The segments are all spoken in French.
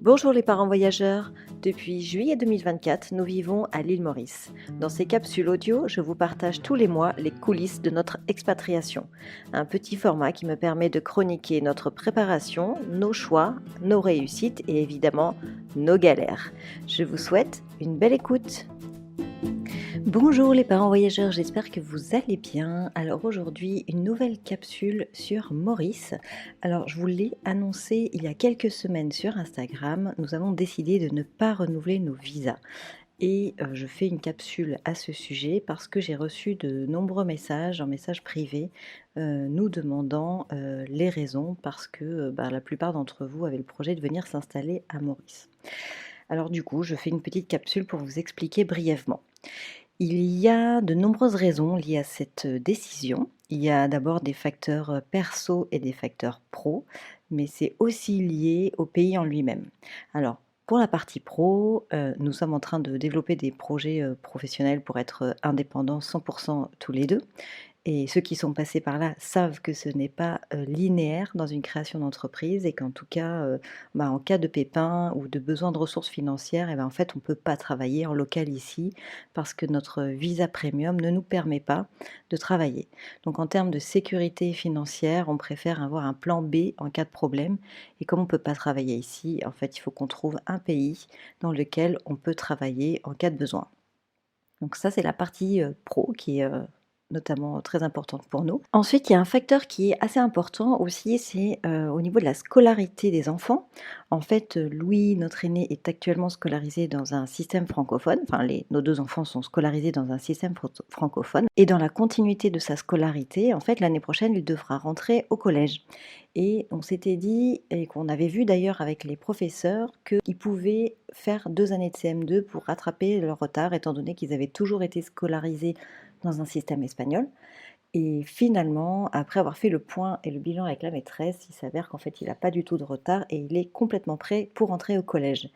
Bonjour les parents voyageurs. Depuis juillet 2024, nous vivons à l'île Maurice. Dans ces capsules audio, je vous partage tous les mois les coulisses de notre expatriation. Un petit format qui me permet de chroniquer notre préparation, nos choix, nos réussites et évidemment nos galères. Je vous souhaite une belle écoute. Bonjour les parents voyageurs, j'espère que vous allez bien. Alors aujourd'hui, une nouvelle capsule sur Maurice. Alors je vous l'ai annoncé il y a quelques semaines sur Instagram, nous avons décidé de ne pas renouveler nos visas. Et je fais une capsule à ce sujet parce que j'ai reçu de nombreux messages, en message privé, nous demandant les raisons parce que la plupart d'entre vous avaient le projet de venir s'installer à Maurice. Alors du coup, je fais une petite capsule pour vous expliquer brièvement. Il y a de nombreuses raisons liées à cette décision. Il y a d'abord des facteurs perso et des facteurs pro, mais c'est aussi lié au pays en lui-même. Alors, pour la partie pro, nous sommes en train de développer des projets professionnels pour être indépendants 100% tous les deux. Et ceux qui sont passés par là savent que ce n'est pas linéaire dans une création d'entreprise et qu'en tout cas, en cas de pépin ou de besoin de ressources financières, en fait, on ne peut pas travailler en local ici parce que notre visa premium ne nous permet pas de travailler. Donc en termes de sécurité financière, on préfère avoir un plan B en cas de problème. Et comme on ne peut pas travailler ici, en fait, il faut qu'on trouve un pays dans lequel on peut travailler en cas de besoin. Donc ça, c'est la partie pro qui est notamment très importante pour nous. Ensuite, il y a un facteur qui est assez important aussi, c'est au niveau de la scolarité des enfants. En fait, Louis, notre aîné, est actuellement scolarisé dans un système francophone. Enfin, nos deux enfants sont scolarisés dans un système francophone. Et dans la continuité de sa scolarité, en fait, l'année prochaine, il devra rentrer au collège. Et on s'était dit, et qu'on avait vu d'ailleurs avec les professeurs, qu'ils pouvaient faire 2 années de CM2 pour rattraper leur retard, étant donné qu'ils avaient toujours été scolarisés dans un système espagnol. Et finalement, après avoir fait le point et le bilan avec la maîtresse, il s'avère qu'en fait, il n'a pas du tout de retard et il est complètement prêt pour entrer au collège.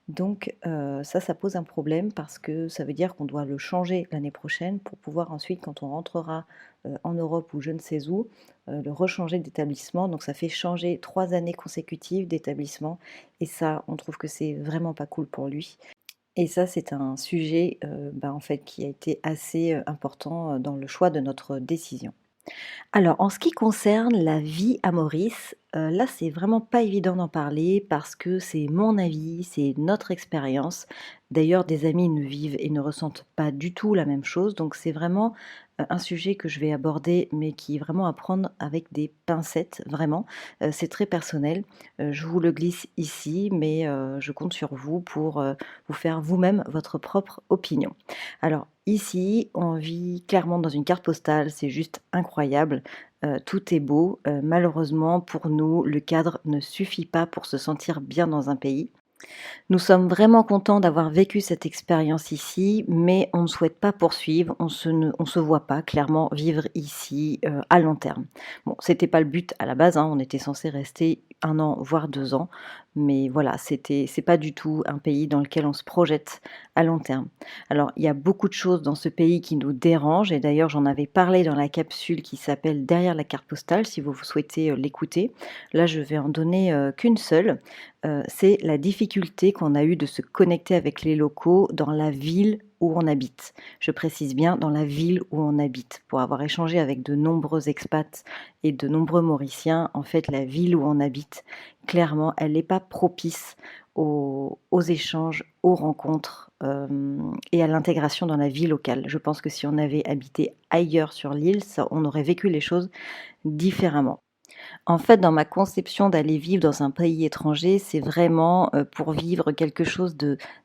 Donc ça pose un problème parce que ça veut dire qu'on doit le changer l'année prochaine pour pouvoir ensuite, quand on rentrera en Europe ou je ne sais où, le rechanger d'établissement. Donc ça fait changer 3 années consécutives d'établissement et ça, on trouve que c'est vraiment pas cool pour lui. Et ça, c'est un sujet, en fait, qui a été assez, important, dans le choix de notre décision. Alors, en ce qui concerne la vie à Maurice, là, c'est vraiment pas évident d'en parler parce que c'est mon avis, c'est notre expérience. D'ailleurs, des amis ne vivent et ne ressentent pas du tout la même chose, donc c'est vraiment, un sujet que je vais aborder, mais qui est vraiment à prendre avec des pincettes, vraiment. C'est très personnel. Je vous le glisse ici, mais je compte sur vous pour, vous faire vous-même votre propre opinion. Alors ici, on vit clairement dans une carte postale, c'est juste incroyable. Tout est beau. Malheureusement pour nous, le cadre ne suffit pas pour se sentir bien dans un pays. Nous sommes vraiment contents d'avoir vécu cette expérience ici, mais on ne souhaite pas poursuivre, on se voit pas clairement vivre ici, à long terme. Bon, c'était pas le but à la base, hein, on était censés rester 1 an, voire 2 ans, mais voilà, c'est pas du tout un pays dans lequel on se projette à long terme. Alors, il y a beaucoup de choses dans ce pays qui nous dérangent et d'ailleurs j'en avais parlé dans la capsule qui s'appelle «Derrière la carte postale», si vous souhaitez, l'écouter. Là, je vais en donner, qu'une seule. C'est la difficulté qu'on a eue de se connecter avec les locaux dans la ville où on habite. Je précise bien dans la ville où on habite. Pour avoir échangé avec de nombreux expats et de nombreux Mauriciens, en fait, la ville où on habite, clairement, elle n'est pas propice aux échanges, aux rencontres et à l'intégration dans la vie locale. Je pense que si on avait habité ailleurs sur l'île, on aurait vécu les choses différemment. En fait, dans ma conception d'aller vivre dans un pays étranger, c'est vraiment, pour vivre quelque chose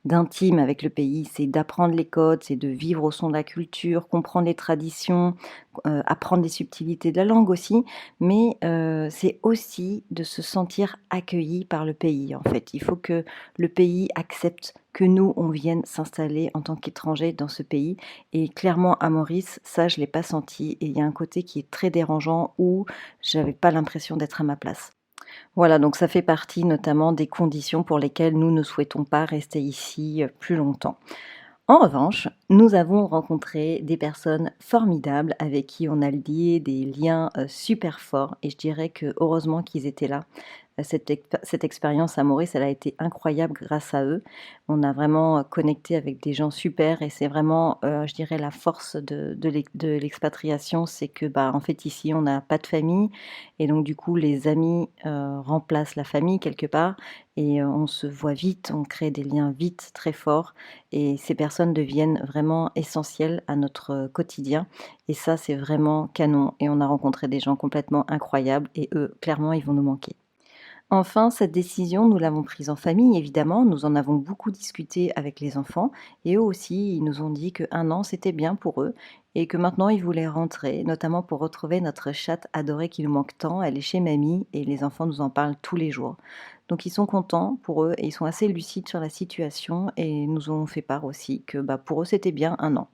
d'intime avec le pays. C'est d'apprendre les codes, c'est de vivre au son de la culture, comprendre les traditions, apprendre les subtilités de la langue aussi, mais c'est aussi de se sentir accueilli par le pays, en fait. Il faut que le pays accepte que nous, on vienne s'installer en tant qu'étrangers dans ce pays et clairement à Maurice, ça je l'ai pas senti et il y a un côté qui est très dérangeant où j'avais pas l'impression d'être à ma place. Voilà, donc ça fait partie notamment des conditions pour lesquelles nous ne souhaitons pas rester ici, plus longtemps. En revanche, nous avons rencontré des personnes formidables avec qui on a lié des liens, super forts et je dirais que heureusement qu'ils étaient là. Cette expérience à Maurice, elle a été incroyable grâce à eux. On a vraiment connecté avec des gens super et c'est vraiment, je dirais la force de l'expatriation, c'est que, bah, en fait ici on n'a pas de famille et donc du coup les amis, remplacent la famille quelque part et on se voit vite, on crée des liens vite, très forts et ces personnes deviennent vraiment essentielles à notre quotidien et ça c'est vraiment canon et on a rencontré des gens complètement incroyables et eux, clairement, ils vont nous manquer. Enfin, cette décision, nous l'avons prise en famille, évidemment. Nous en avons beaucoup discuté avec les enfants et eux aussi, ils nous ont dit qu'un an, c'était bien pour eux et que maintenant, ils voulaient rentrer, notamment pour retrouver notre chatte adorée qui nous manque tant. Elle est chez mamie et les enfants nous en parlent tous les jours. Donc, ils sont contents pour eux et ils sont assez lucides sur la situation et nous ont fait part aussi que bah, pour eux, c'était bien un an.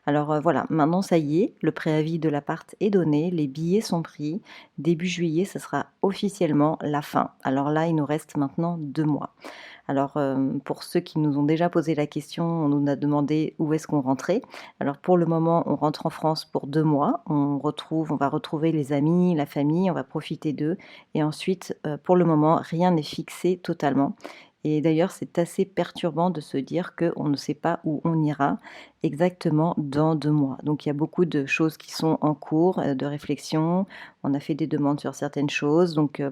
Alors, voilà, maintenant ça y est, le préavis de l'appart est donné, les billets sont pris. Début juillet, ce sera officiellement la fin. Alors là, il nous reste maintenant 2 mois. Alors, pour ceux qui nous ont déjà posé la question, on nous a demandé où est-ce qu'on rentrait. Alors pour le moment, on rentre en France pour 2 mois. On va retrouver les amis, la famille, on va profiter d'eux et ensuite, pour le moment, rien n'est fixé totalement et d'ailleurs, c'est assez perturbant de se dire qu'on ne sait pas où on ira exactement dans 2 mois. Donc il y a beaucoup de choses qui sont en cours, de réflexion. On a fait des demandes sur certaines choses, donc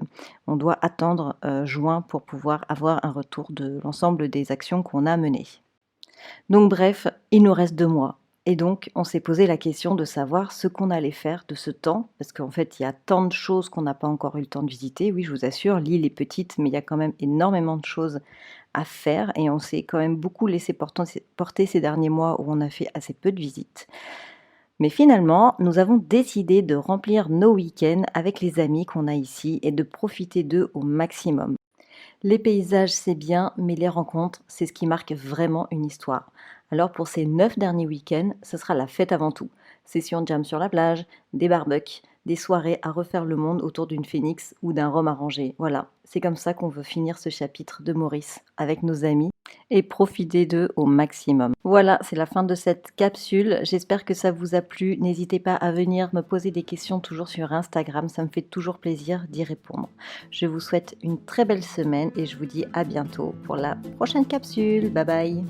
on doit attendre, juin pour pouvoir avoir un retour de l'ensemble des actions qu'on a menées. Donc bref, il nous reste 2 mois et donc on s'est posé la question de savoir ce qu'on allait faire de ce temps, parce qu'en fait, il y a tant de choses qu'on n'a pas encore eu le temps de visiter. Oui, je vous assure, l'île est petite, mais il y a quand même énormément de choses à faire et on s'est quand même beaucoup laissé porter ces derniers mois où on a fait assez peu de visites. Mais finalement, nous avons décidé de remplir nos week-ends avec les amis qu'on a ici et de profiter d'eux au maximum. Les paysages, c'est bien, mais les rencontres, c'est ce qui marque vraiment une histoire. Alors pour ces 9 derniers week-ends, ce sera la fête avant tout. Session jam sur la plage, des barbecues, des soirées à refaire le monde autour d'une phénix ou d'un rhum arrangé. Voilà, c'est comme ça qu'on veut finir ce chapitre de Maurice avec nos amis et profiter d'eux au maximum. Voilà, c'est la fin de cette capsule. J'espère que ça vous a plu. N'hésitez pas à venir me poser des questions toujours sur Instagram. Ça me fait toujours plaisir d'y répondre. Je vous souhaite une très belle semaine et je vous dis à bientôt pour la prochaine capsule. Bye bye!